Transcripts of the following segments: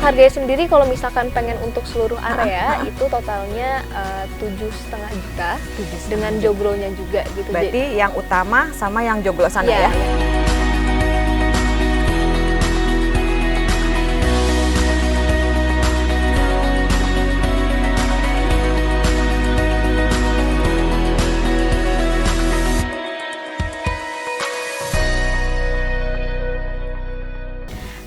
harganya sendiri kalau misalkan pengen untuk seluruh area itu totalnya 7,5 juta dengan joglonya juga gitu. Berarti yang utama sama yang joglo sana ya?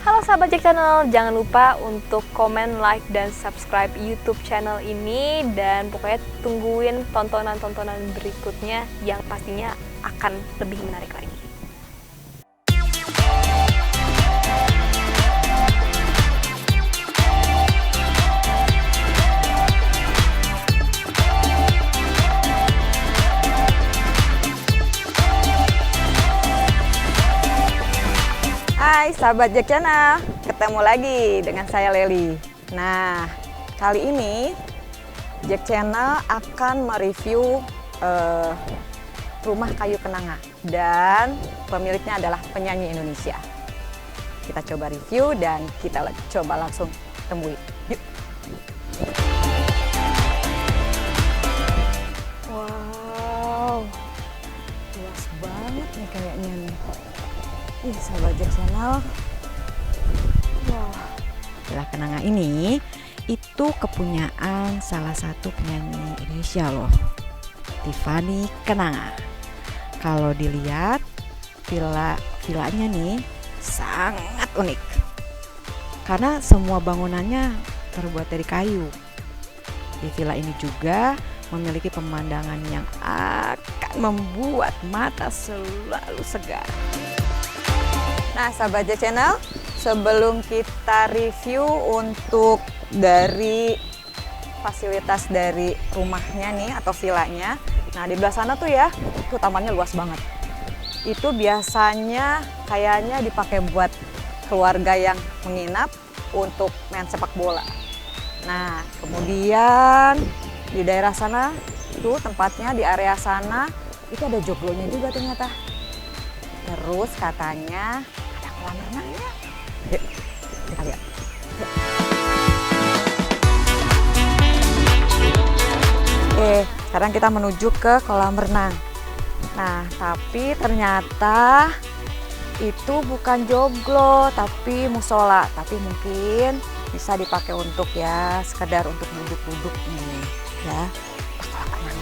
Halo sahabat Jack Channel, jangan lupa untuk komen, like, dan subscribe YouTube channel ini. Dan pokoknya tungguin tontonan-tontonan berikutnya yang pastinya akan lebih menarik lagi. Hai sahabat Jack Channel, ketemu lagi dengan saya Leli. Nah, kali ini Jack Channel akan mereview rumah kayu kenanga dan pemiliknya adalah penyanyi Indonesia. Kita coba review dan kita coba langsung temui. Yuk. Wow, luas banget nih kayaknya nih. Ih, sahabat Jack Channel. Wah, Villa Kenanga ini itu kepunyaan salah satu penyanyi Indonesia loh, Tiffany Kenanga. Kalau dilihat villanya nih sangat unik karena semua bangunannya terbuat dari kayu. Di villa ini juga memiliki pemandangan yang akan membuat mata selalu segar. Nah, sahabat Jack Channel, sebelum kita review untuk dari fasilitas dari rumahnya nih atau villanya, nah di belah sana tuh ya, itu tamannya luas banget. Itu biasanya kayaknya dipakai buat keluarga yang menginap untuk main sepak bola. Nah, kemudian di daerah sana, tuh tempatnya di area sana, itu ada joglonya juga ternyata. Terus katanya ada kolam renangnya. Yuk, kita lihat. Oke, sekarang kita menuju ke kolam renang. Nah, tapi ternyata itu bukan joglo, tapi musola. Tapi mungkin bisa dipakai untuk ya sekedar untuk duduk-duduk nih, ya. Kolam renang.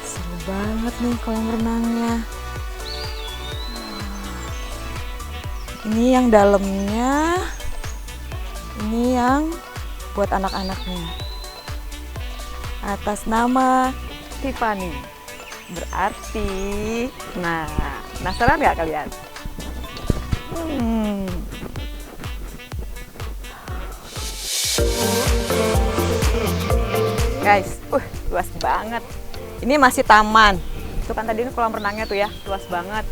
Seru banget nih kolam renangnya. Ini yang dalamnya, ini yang buat anak-anaknya. Atas nama Tiffany. Berarti, nah, penasaran nggak kalian? Guys, luas banget. Ini masih taman. Itu kan tadi ini kolam renangnya tuh ya, luas banget.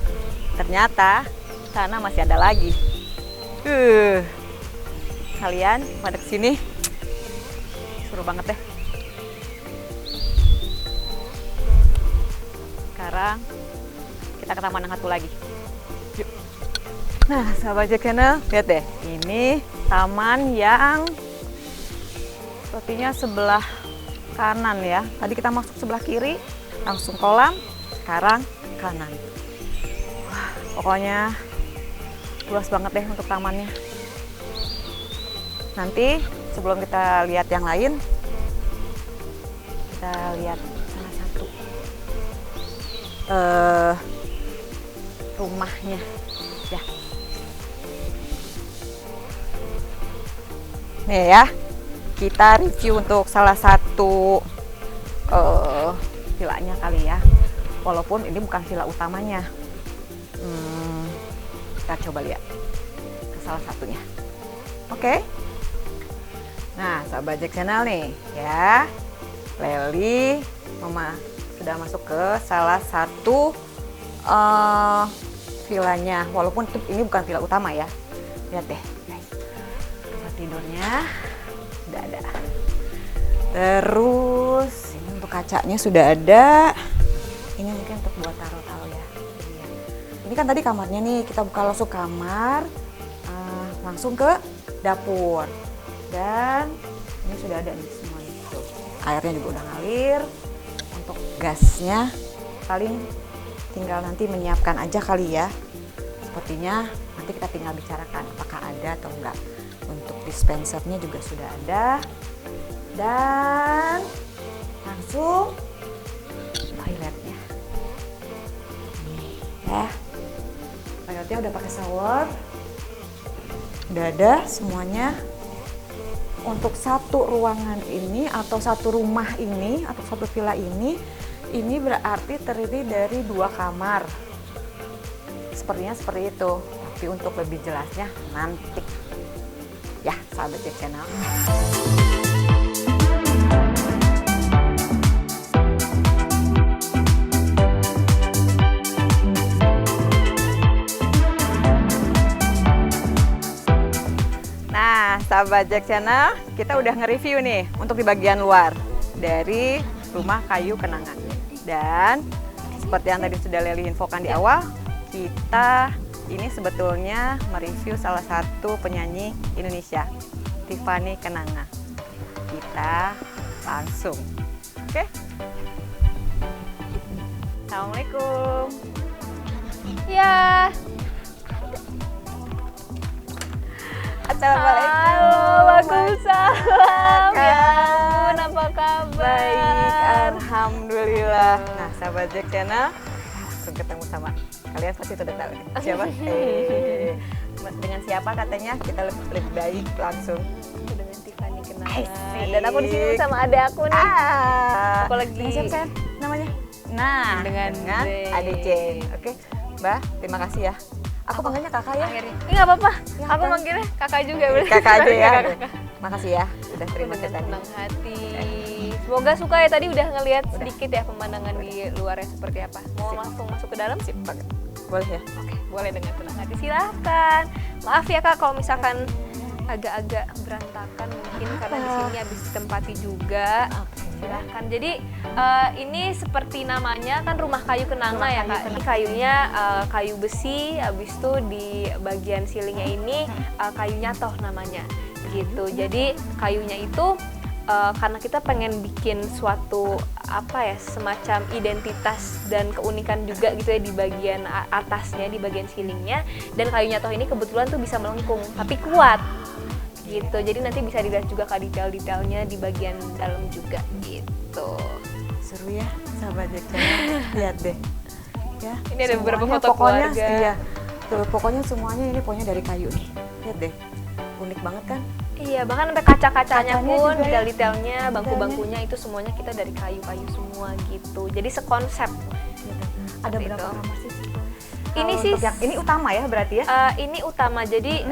Ternyata sana masih ada lagi. Kalian pada kesini, seru banget deh. Sekarang kita ke taman yang satu lagi. Yuk. Nah, sahabat Jack Channel, lihat deh. Ini taman yang sepertinya sebelah kanan ya. Tadi kita masuk sebelah kiri, langsung kolam, sekarang kanan. Wah, pokoknya luas banget deh untuk tamannya. Nanti sebelum kita lihat yang lain, kita lihat salah satu rumahnya ya. Nih ya, kita review untuk salah satu villanya kali ya, walaupun ini bukan villa utamanya. Kita coba lihat ke salah satunya. Oke. Nah, sahabat Jack Channel nih ya, Leli, Mama sudah masuk ke salah satu villanya, walaupun ini bukan villa utama ya. Lihat deh guys, tempat tidurnya sudah ada. Terus ini untuk kacanya sudah ada. Ini mungkin untuk buat taruh-taruh ya. Ini kan tadi kamarnya nih, kita buka langsung kamar, langsung ke dapur. Dan ini sudah ada nih semuanya. Tuh, airnya juga udah ngalir. Untuk gasnya paling tinggal nanti menyiapkan aja kali ya. Sepertinya nanti kita tinggal bicarakan apakah ada atau enggak. Untuk dispensernya juga sudah ada. Dan langsung toiletnya. Nih ya. Toiletnya udah pakai shower. Udah ada semuanya. Untuk satu ruangan ini atau satu rumah ini atau satu villa ini berarti terdiri dari 2 kamar. Sepertinya seperti itu. Tapi untuk lebih jelasnya nanti ya, sahabat Jack Channel. Nah, sahabat Jack Channel, kita udah nge-review nih untuk di bagian luar dari rumah kayu kenangan. Dan seperti yang tadi sudah Leli infokan di awal, kita ini sebetulnya mereview salah satu penyanyi Indonesia, Tiffany Kenanga. Kita langsung. Oke? Assalamualaikum. Ya. Assalamualaikum. Waalaikumsalam. Ya ampun, apa kabar? Baik, alhamdulillah. Nah, sahabat Jack Channel, langsung ketemu sama kalian pasti sudah tahu nih. Siapa? Dengan siapa katanya kita lebih baik langsung. Aku dengan Tiffany Kenanga. Asik. Dan aku di sini sama adek aku nih. Aku lagi Dengan siapa sayang namanya? Nah, Dengan Ade Jane. Oke, Mbak, terima kasih ya. Aku panggilnya kakak ya. akhirnya. Ini nggak apa-apa. Ya, Aku apa? manggilnya kakak juga. Kakak aja ya. Kakak. Makasih ya, udah terima Dengan kita. senang hati. Semoga suka ya, tadi udah ngelihat sedikit ya pemandangan di luarnya seperti apa. Mau langsung masuk ke dalam? Sip banget. Boleh ya? Oke, boleh dengan senang hati. Silahkan. Maaf ya Kak kalau misalkan agak-agak berantakan mungkin karena di sini habis ditempati juga. Silahkan. Jadi ini seperti namanya kan rumah kayu kenanga ya Kak. Ini kayunya kayu besi, habis itu di bagian silingnya ini kayunya toh namanya gitu. Jadi kayunya itu karena kita pengen bikin suatu apa ya, semacam identitas dan keunikan juga gitu ya di bagian atasnya, di bagian silingnya. Dan kayunya toh ini kebetulan tuh bisa melengkung tapi kuat gitu. Jadi nanti bisa dilihat juga ke detail-detailnya di bagian dalam juga gitu. Seru ya, sahabat Jack Channel. Lihat deh. Ya, Ini ada beberapa semuanya foto pokoknya, keluarga. Iya. Tuh, pokoknya semuanya ini pokoknya dari kayu nih. Lihat deh. Unik banget kan? Iya, bahkan sampai kaca-kacanya Kacanya pun, juga ya. detail-detailnya, bangku-bangkunya itu semuanya kita dari kayu-kayu semua gitu. Jadi sekonsep. Ada Seperti berapa itu. kamar sih? Ini Kalau sih untuk yang ini utama ya berarti ya? ini utama. Jadi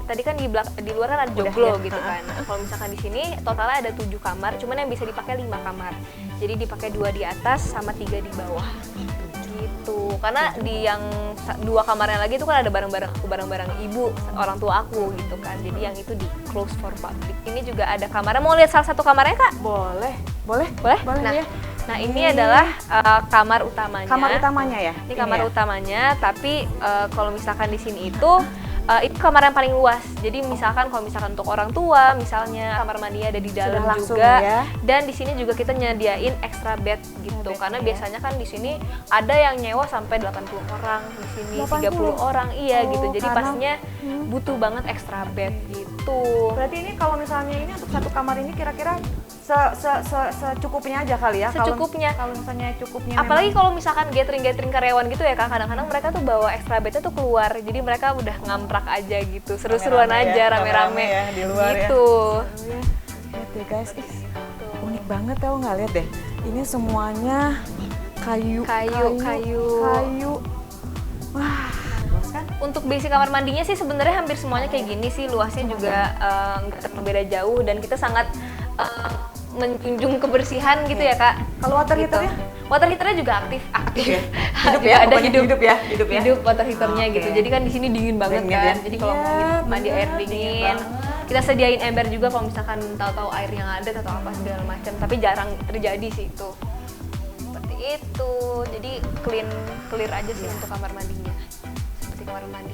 tadi kan di luar kan ada Udah, joglo ya. gitu kan. Kalau misalkan di sini totalnya ada 7 kamar, cuman yang bisa dipakai 5 kamar. Jadi dipakai 2 di atas sama 3 di bawah. Gitu. Karena di yang 2 kamarnya lagi itu kan ada barang-barang ibu, orang tua aku gitu kan. Jadi yang itu di close for public. Ini juga ada kamarnya. Mau lihat salah satu kamarnya Kak? Boleh. Boleh? Boleh? Boleh ya. Nah ini adalah kamar utamanya. Kamar utamanya ya? Ini kamar ya? utamanya, tapi kalau misalkan di sini itu kamar yang paling luas. Jadi misalkan kalau misalkan untuk orang tua, misalnya kamar mandinya ada di dalam Sudah langsung juga. ya. Dan di sini juga kita nyediain extra bed gitu. Karena ya. biasanya kan di sini ada yang nyewa sampai 80 orang, di sini 80? 30 orang. Iya Oh, gitu. Jadi karena- pastinya butuh banget extra bed gitu. Berarti ini kalau misalnya ini untuk satu kamar ini kira-kira secukupnya aja kali ya? Secukupnya. Kalau misalnya cukupnya Apalagi kalau misalkan gathering karyawan gitu ya Kak, kadang-kadang mereka tuh bawa extra bednya tuh keluar, jadi mereka udah ngamprak aja gitu, seru-seruan Rame-rame aja, ya, rame-rame rame-rame ya, di luar ya. gitu. memang lihat deh guys, unik banget tau nggak, lihat deh. Ini semuanya kayu. Kayu. Wah, bagus kan? Untuk basic kamar mandinya sih sebenarnya hampir semuanya kayak gini sih, luasnya juga nggak terlalu beda jauh dan kita sangat menjunjung kebersihan gitu ya Kak. Kalau water Gitu. heaternya? Water heaternya juga aktif. ya? Hidup Juga ya, ada pokoknya hidup ya, hidup ya. Hidup water heaternya Oke. gitu. Jadi kan di sini dingin banget Dingin kan. ya? Jadi kalau Iya, mau mandi air bener, dingin dingin, banget. kita sediain ember juga kalau misalkan tahu-tahu air yang ada atau apa segala macam. Tapi jarang terjadi sih itu. Seperti itu. Jadi clear aja sih untuk kamar mandinya. kamar mandi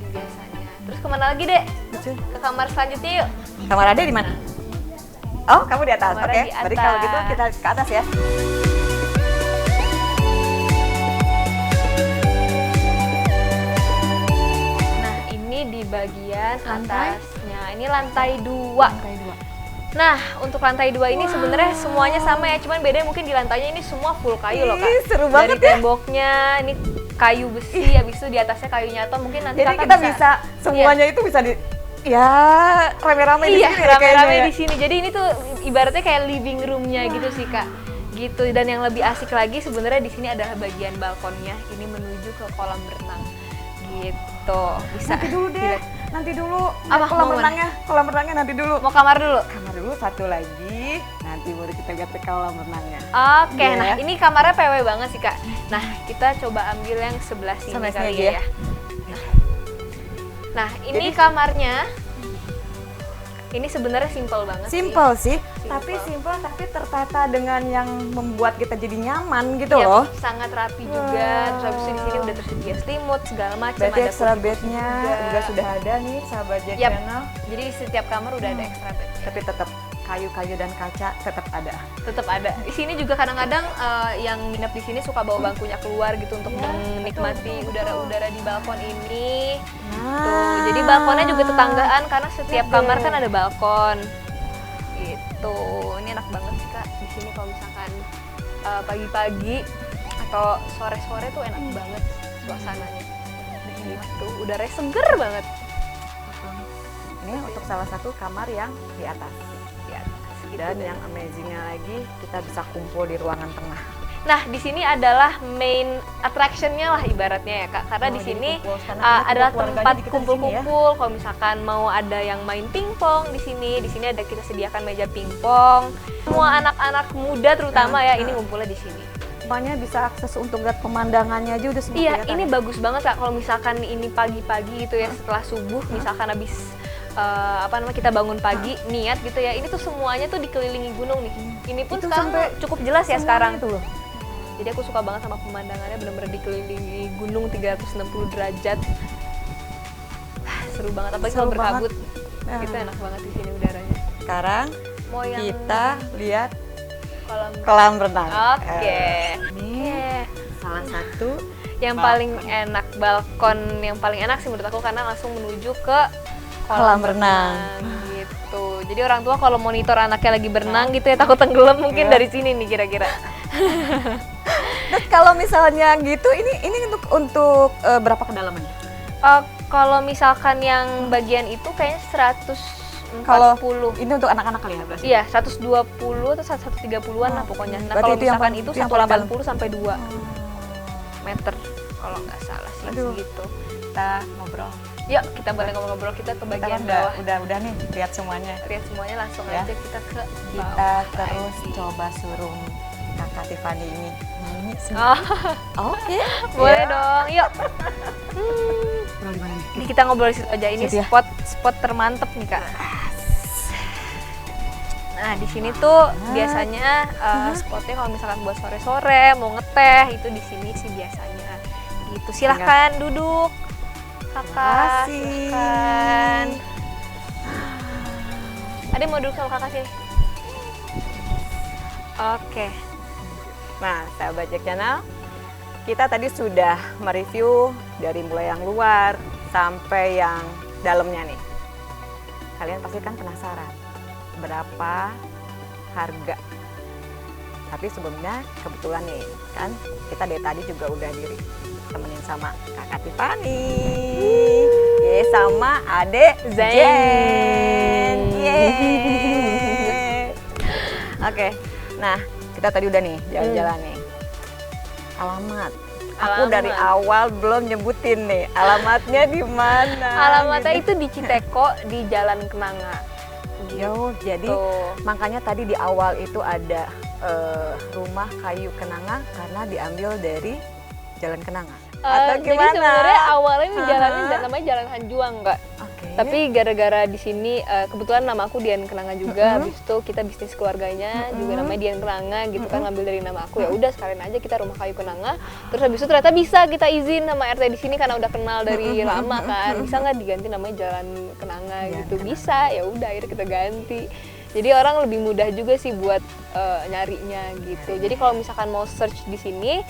biasanya. Terus kemana lagi, Dek? Betul. Ke kamar selanjutnya yuk. Kamar Ade di mana? Oh, kamu di atas. Kamar Oke. di Berarti kalau atas. gitu kita ke atas ya. Nah, ini di bagian Lantai? atasnya. Ini lantai 2. Lantai 2. Nah, untuk lantai 2 ini sebenarnya semuanya sama ya, cuman bedanya mungkin di lantainya ini semua full kayu loh, Kak. Ih, seru Dari banget ya. temboknya ini kayu besi, habis itu di atasnya kayu nyata. Mungkin nanti Jadi Kakak kita bisa semuanya itu bisa di ya rame-rame di iya, sini ya rame-rame kayaknya. di sini. Jadi ini tuh ibaratnya kayak living room-nya gitu sih, Kak. Gitu. Dan yang lebih asik lagi sebenarnya di sini adalah bagian balkonnya. Ini menuju ke kolam renang. Gitu. Bisa. Nanti dulu deh. dilihat. Nanti dulu. Apa, Kolam mau mana? renangnya. Kolam renangnya nanti dulu. Mau kamar dulu? Kamar dulu satu lagi. Nanti baru kita lihat ke kolam renangnya. Oke, Iya. nah ini kamarnya PW banget sih, Kak. Nah, kita coba ambil yang sebelah sini Sama sini kali aja ya. ya. Nah, ini Jadi- kamarnya. Ini sebenarnya simple banget Simple sih, Simple. tapi simple tapi tertata dengan yang membuat kita jadi nyaman gitu Iya, loh. sangat rapi juga. Terus habis itu di sini udah tersedia selimut segala macam. Berarti extra kursi bednya juga. juga sudah ada nih sahabat Jack Yap. Channel. Jadi setiap kamar udah ada extra bed. Tapi tetap kayu-kayu dan kaca tetap ada. Tetap ada. Di sini juga kadang-kadang yang nginep di sini suka bawa bangkunya keluar gitu untuk Ya, menikmati betul. udara-udara di balkon ini. Nah, Tuh, jadi balkonnya juga tetanggaan karena setiap Oke. kamar kan ada balkon. Gitu. Ini enak banget sih, Kak. Di sini kalau misalkan pagi-pagi atau sore-sore tuh enak banget suasananya. Gitu. Udaranya seger banget. ini untuk salah satu kamar yang di atas. Di atas, gitu Dan deh. yang amazingnya lagi kita bisa kumpul di ruangan tengah. Nah, di sini adalah main attraction-nya lah ibaratnya ya, Kak. Karena Oh, di jadi sini kumpul. Karena adalah keluarganya tempat kita di sini ya. kumpul-kumpul. Kalau misalkan mau ada yang main pingpong di sini ada kita sediakan meja pingpong. Semua anak-anak muda terutama ya ini ngumpulnya di sini. Semuanya bisa akses untuk lihat pemandangannya aja udah semua Iya, kelihatan ini ya. bagus banget, Kak. Kalau misalkan ini pagi-pagi gitu ya, setelah subuh, misalkan habis kita bangun pagi niat gitu ya. Ini tuh semuanya tuh dikelilingi gunung nih. Ini pun Itu sekarang sampai cukup jelas ya semuanya sekarang. itu loh. Jadi aku suka banget sama pemandangannya, bener-bener dikelilingi gunung 360 derajat. Seru banget, apalagi Seru kalau berkabut. Nah. Itu enak banget di sini udaranya. Sekarang Mau yang kita lihat kolam. kolam renang. Oke. Ini Oke. salah satu Yang balkon. paling enak, balkon yang paling enak sih menurut aku karena langsung menuju ke Kolam renang. gitu. Jadi orang tua kalau monitor anaknya lagi berenang gitu ya takut tenggelam mungkin Iya. dari sini nih kira-kira. Terus kalau misalnya gitu, ini untuk berapa kedalamannya? Kalau misalkan yang bagian itu kayaknya 140. Kalau ini untuk anak-anak kali ya berarti? Iya, 120 atau 130-an lah pokoknya. Nah, Berarti kalau itu yang misalkan paling- itu yang paling 180 sampai 2 meter kalau nggak salah sih Aduh. gitu. Kita ngobrol. Yuk, kita boleh ngobrol-ngobrol, kita ke Kita bagian kan bawah. udah nih lihat semuanya. Lihat semuanya langsung Ya. aja kita ke Kita bawah terus lagi. coba suruh Kakak Tiffany ini nyanyi sih. Oh, Oke. boleh Ya. dong. Yuk. Ngobrol di mana nih? Ini kita ngobrol di situ aja. Ini Situ ya? spot termantep nih, Kak. Nah, di sini tuh biasanya spotnya kalau misalkan buat sore-sore mau ngeteh itu di sini sih biasanya. Gitu. Silahkan duduk. Kakak, Makasih. silahkan. Ada mau duduk sama kakak sini? Oke. Nah, sahabat Jack Channel, kita tadi sudah mereview dari mulai yang luar sampai yang dalamnya nih. Kalian pasti kan penasaran berapa harga. Tapi sebelumnya kebetulan nih kan kita dari tadi juga udah temenin sama Kakak Tiffany, sama Adek Zain. Jen. Yeay. Oke, nah kita tadi udah nih jalan-jalan nih. Alamat. Aku dari Alamat. awal belum nyebutin nih alamatnya di mana. Alamatnya gitu. itu di Citeko di Jalan Kenanga. Yo, jadi Tuh. makanya tadi di awal itu ada rumah kayu kenanga karena diambil dari Jalan Kenanga. Atau Jadi gimana? sebenarnya awalnya ini jalannya Aha. namanya Jalan Hanjuang, Kak. Oke. Tapi gara-gara di sini kebetulan nama aku Dian Kenanga juga, habis itu kita bisnis keluarganya juga namanya Dian Kenanga gitu kan, ngambil dari nama aku. Ya udah sekalian aja kita Rumah Kayu Kenanga. Terus habis itu ternyata bisa kita izin sama RT di sini karena udah kenal dari lama kan. Bisa nggak diganti namanya Jalan Kenanga gitu? Bisa. Ya udah akhirnya kita ganti. Jadi orang lebih mudah juga sih buat nyarinya gitu. Jadi kalau misalkan mau search di sini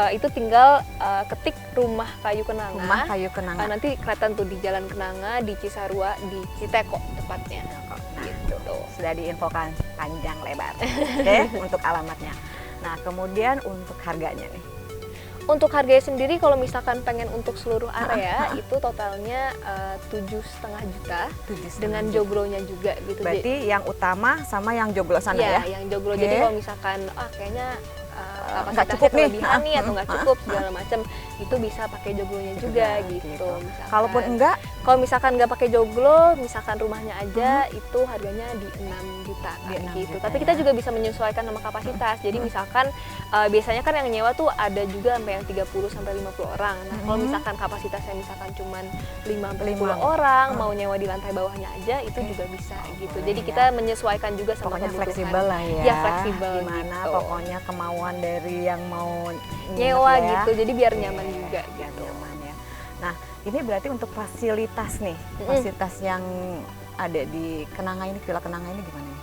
itu tinggal ketik Rumah Kayu Kenanga. Rumah Kayu Kenanga. Nanti kelihatan tuh di Jalan Kenanga, di Cisarua, di Citeko tepatnya. Gitu tuh. Sudah diinfokan panjang lebar. Oke, untuk alamatnya. Nah, kemudian untuk harganya nih. Untuk harganya sendiri kalau misalkan pengen untuk seluruh area itu totalnya 7,5 juta dengan joglonya juga gitu. Berarti yang utama sama yang joglo sana ya? Iya, yang joglo. Jadi kalau misalkan kayaknya nggak cukup nih kelebihan nih atau nggak cukup segala macam, itu bisa pakai joglonya juga gitu. Kalaupun enggak, kalau misalkan nggak pakai joglo, misalkan rumahnya aja itu harganya di 6 juta kayak gitu. Tapi kita juga bisa menyesuaikan sama kapasitas. Jadi misalkan biasanya kan yang nyewa tuh ada juga sampai yang 30 sampai 50 orang. Nah, kalau misalkan kapasitasnya misalkan cuman 5 sampai 10 orang, mau nyewa di lantai bawahnya aja itu juga bisa gitu. Jadi kita menyesuaikan juga sama pokoknya kebutuhan. fleksibel lah ya. Ya, fleksibel gimana gitu. Pokoknya kemauan dari yang mau nyewa ya. gitu. Jadi biar nyaman juga biar gitu. nyaman ya. Nah, ini berarti untuk fasilitas nih. Fasilitas yang ada di Kenanga ini, Villa Kenanga ini gimana nih?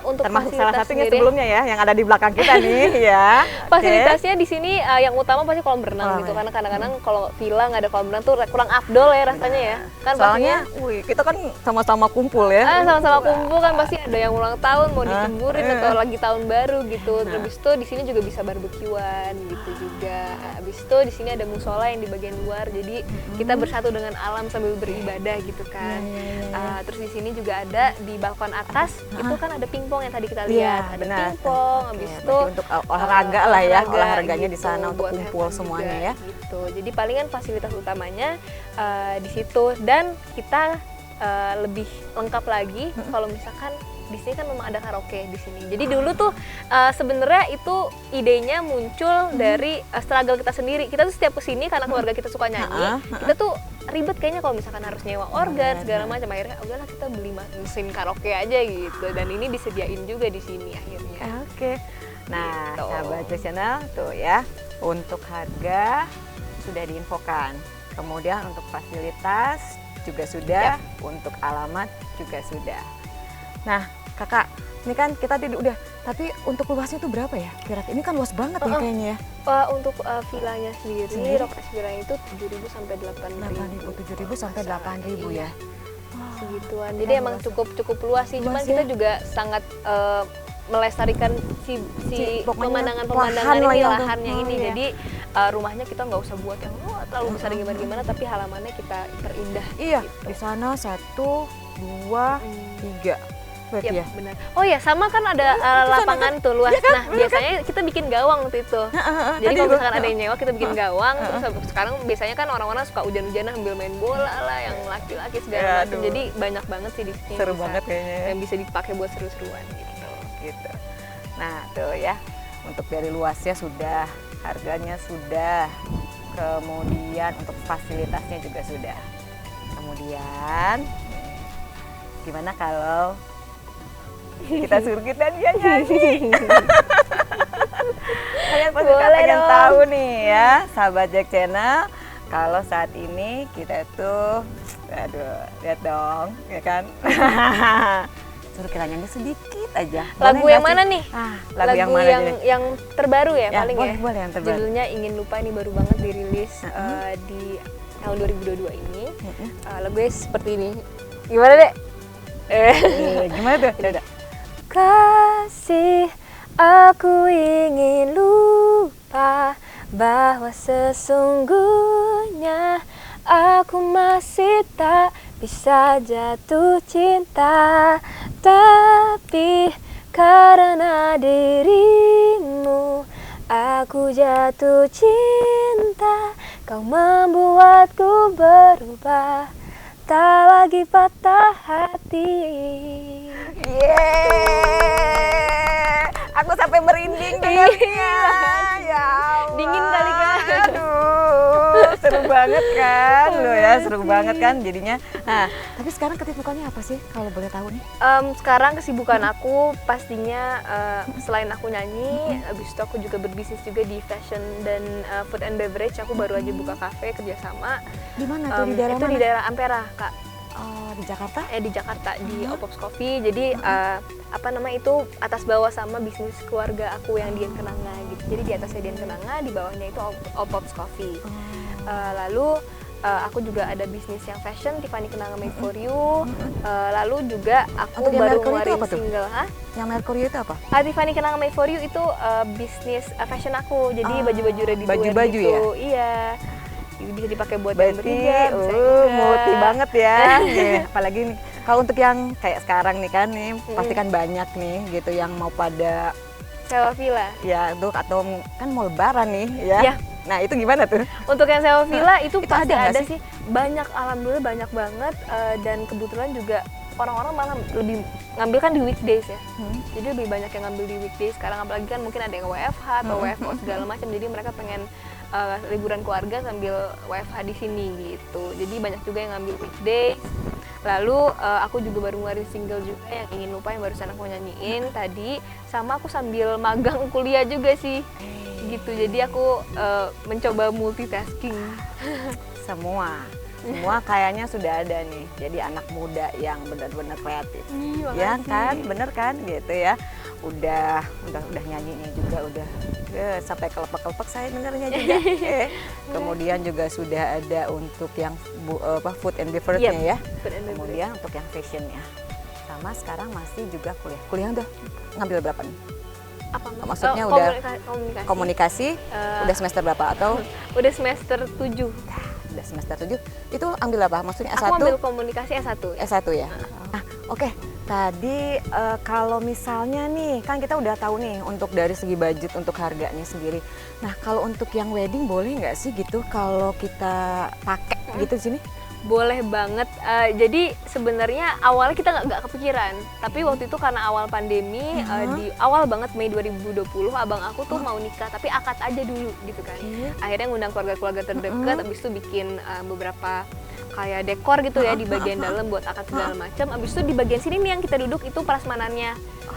Untuk termasuk fasilitas salah satunya sendiri, sebelumnya ya yang ada di belakang kita nih ya. fasilitasnya di sini yang utama pasti kolam berenang gitu, karena kadang-kadang kalau villa nggak ada kolam berenang tuh kurang afdol ya rasanya ya kan. Soalnya kita kan sama-sama kumpul ya, sama-sama kumpul kan, pasti ada yang ulang tahun mau dicemburin atau lagi tahun baru gitu. Habis itu di sini juga bisa barbekyuan gitu juga. Habis itu di sini ada musola yang di bagian luar, jadi kita bersatu dengan alam sambil beribadah gitu kan. Terus di sini juga ada di balkon atas itu kan ada pingpong yang tadi kita lihat, ada pingpong. Habis itu untuk olahraga lah ya, olahraganya gitu, di sana untuk kumpul semuanya ya. Gitu. Jadi palingan fasilitas utamanya di situ, dan kita lebih lengkap lagi kalau misalkan di sini kan memang ada karaoke di sini. Jadi dulu tuh sebenarnya itu idenya muncul dari struggle kita sendiri. Kita tuh setiap kesini karena keluarga kita suka nyanyi, kita tuh ribet kayaknya kalau misalkan harus nyewa organ segala macam. Akhirnya udahlah kita beli mesin karaoke aja gitu. Dan ini disediain juga di sini akhirnya. Oke. Nah, gitu. sahabat channel tuh ya, untuk harga sudah diinfokan. Kemudian untuk fasilitas juga sudah, untuk alamat juga sudah. Nah, Kakak, ini kan kita udah, tapi untuk luasnya itu berapa ya? Kira-kira ini kan luas banget ya kayaknya ya. Untuk villanya sendiri, Rockers villanya itu 7.000 sampai 8.000. 7.000 sampai 8.000 ya. Segituan. Jadi emang cukup luas sih. Cuman kita juga sangat melestarikan si pemandangan ini, lahannya ini. Jadi rumahnya kita nggak usah buat yang terlalu besar gimana-gimana, tapi halamannya kita perindah. Iya, gitu. di sana 1, 2, 3. Berarti ya? Benar. Oh ya, sama kan ada lapangan tuh luas. Ya kan? Nah, biasanya kita bikin gawang waktu itu. Jadi kalau misalkan ada yang nyewa, kita bikin gawang. Terus sekarang biasanya kan orang-orang suka hujan-hujanan sambil main bola lah, yang laki-laki segala macam. Jadi banyak banget sih di sini. Seru banget kayaknya. Yang bisa dipakai buat seru-seruan gitu. Nah, tuh ya. Untuk dari luasnya sudah, harganya sudah. Kemudian untuk fasilitasnya juga sudah. Kemudian gimana kalau kita suruh kita dia nyanyi? Kalian pasti pengen tahu nih ya, sahabat Jack Channel, kalau saat ini kita tuh, aduh, lihat dong, ya kan? Suruh kita nyanyi sedikit aja. Lagu yang mana nih? Lagu yang mana? Yang terbaru ya, paling boleh, boleh yang terbaru. Judulnya Ingin Lupa, ini baru banget dirilis di tahun 2022 ini. Lagunya seperti ini. Gimana deh? Gimana tuh? Udah. Kasih, aku ingin lupa bahwa sesungguhnya aku masih tak bisa jatuh cinta, tapi karena dirimu aku jatuh cinta. Kau membuatku berubah, tak lagi patah hati. Aku sampai merinding dengarnya. Ya Allah. Dingin kali kan? Aduh, Seru banget kan lo ya, seru banget kan jadinya. Nah, tapi sekarang kesibukannya apa sih kalau boleh tahu nih? Sekarang kesibukan aku pastinya selain aku nyanyi, habis itu aku juga berbisnis juga di fashion dan food and beverage. Aku baru aja buka kafe kerjasama. Di mana tuh, di daerah itu mana? di daerah Ampera, Kak. Oh, di Jakarta? Di Jakarta di Opops Coffee. Jadi apa namanya itu atas bawah sama bisnis keluarga aku yang Dian Kenanga gitu. Jadi di atasnya Dian Kenanga, di bawahnya itu Opops Coffee. Lalu aku juga ada bisnis yang fashion, Tiffany Kenanga Made for You. Lalu juga aku Untuk yang baru Mercury itu ngeluarin apa tuh? single. Hah? Yang Mercury itu apa? Tiffany Kenanga Made for You itu bisnis fashion aku. Jadi baju-baju ready to wear baju-baju gitu. ya? Iya. Jadi bisa dipakai buat yang Berarti, berhijab, bisa enggak. multi banget ya. Nih, apalagi nih, kalau untuk yang kayak sekarang nih kan nih, pasti kan banyak nih gitu yang mau pada Sewa villa. ya tuh atau kan mau lebaran nih ya. Iya. Nah itu gimana tuh? Untuk yang sewa villa itu Itu pasti ada nggak ada sih? sih. Banyak, alhamdulillah banyak banget. Dan kebetulan juga orang-orang malah lebih ngambil kan di weekdays ya. Jadi lebih banyak yang ngambil di weekdays. Sekarang apalagi kan mungkin ada yang WFH atau WFO segala macam. Jadi mereka pengen liburan keluarga sambil WFH di sini gitu. Jadi banyak juga yang ngambil weekdays. Lalu aku juga baru ngeluarin single juga yang Ingin Lupa yang barusan aku nyanyiin tadi. Sama aku sambil magang kuliah juga sih. Gitu. Jadi aku mencoba multitasking. Semua kayaknya sudah ada nih. Jadi anak muda yang benar-benar kreatif. Ya makasih. kan, bener kan gitu ya. Udah nyanyinya juga udah sampai kelepek-kelepek saya dengarnya juga. Kemudian juga sudah ada untuk yang food and beverage-nya ya. Food and beverage. Kemudian untuk yang fashion-nya. Sama sekarang masih juga kuliah. Kuliah udah ngambil berapa nih? Apa Maksudnya udah komunikasi. udah semester berapa atau Udah semester 7. udah semester 7 itu ambil apa? Maksudnya S1? Aku ambil komunikasi S1. S1 ya? Nah, oke. Tadi kalau misalnya nih, kan kita udah tahu nih untuk dari segi budget untuk harganya sendiri. Nah, kalau untuk yang wedding boleh nggak sih gitu kalau kita pakai gitu di sini? Boleh banget. Jadi sebenarnya awalnya kita nggak kepikiran. Tapi waktu itu karena awal pandemi, di awal banget Mei 2020, abang aku tuh mau nikah, tapi akad aja dulu gitu kan. Akhirnya ngundang keluarga-keluarga terdekat, abis itu bikin beberapa kayak dekor gitu ya di bagian dalam buat akad segala macam. Abis itu di bagian sini nih yang kita duduk itu prasmanannya.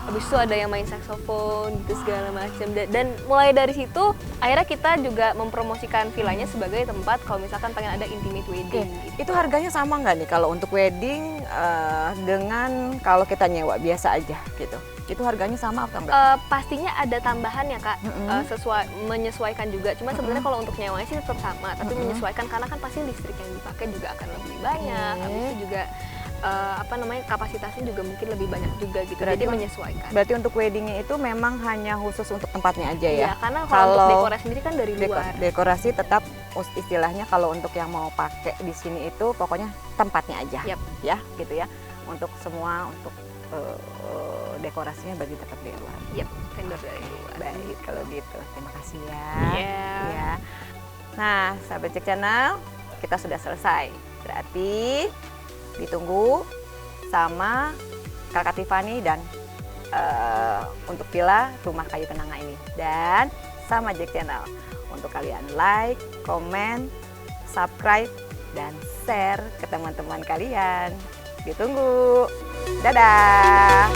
Abis itu ada yang main saksofon gitu segala macam. Dan mulai dari situ akhirnya kita juga mempromosikan villanya sebagai tempat kalau misalkan pengen ada intimate wedding. Gitu. Itu harganya sama nggak nih kalau untuk wedding dengan kalau kita nyewa biasa aja gitu? Itu harganya sama atau enggak? Pastinya ada tambahan ya Kak, menyesuaikan juga. Cuma sebenarnya kalau untuk nyewanya sih tetap sama, tapi menyesuaikan karena kan pasti listrik yang dipakai juga akan lebih banyak. Habis itu juga kapasitasnya juga mungkin lebih banyak juga gitu. Jadi menyesuaikan. Berarti untuk weddingnya itu memang hanya khusus untuk tempatnya aja ya? Iya, karena kalau untuk dekorasi sendiri kan dari luar. Dekorasi tetap istilahnya kalau untuk yang mau pakai di sini itu pokoknya tempatnya aja, ya gitu ya. Untuk semua untuk dekorasinya bagi tetap di luar. Vendor dari luar. Baik kalau gitu. Terima kasih ya. Ya. Nah, sahabat Cek Channel, kita sudah selesai. Berarti ditunggu sama Kakak Tiffany dan untuk villa Rumah Kayu Kenanga ini. Dan sama Jack Channel untuk kalian like, komen, subscribe, dan share ke teman-teman kalian. Ditunggu. Dadah.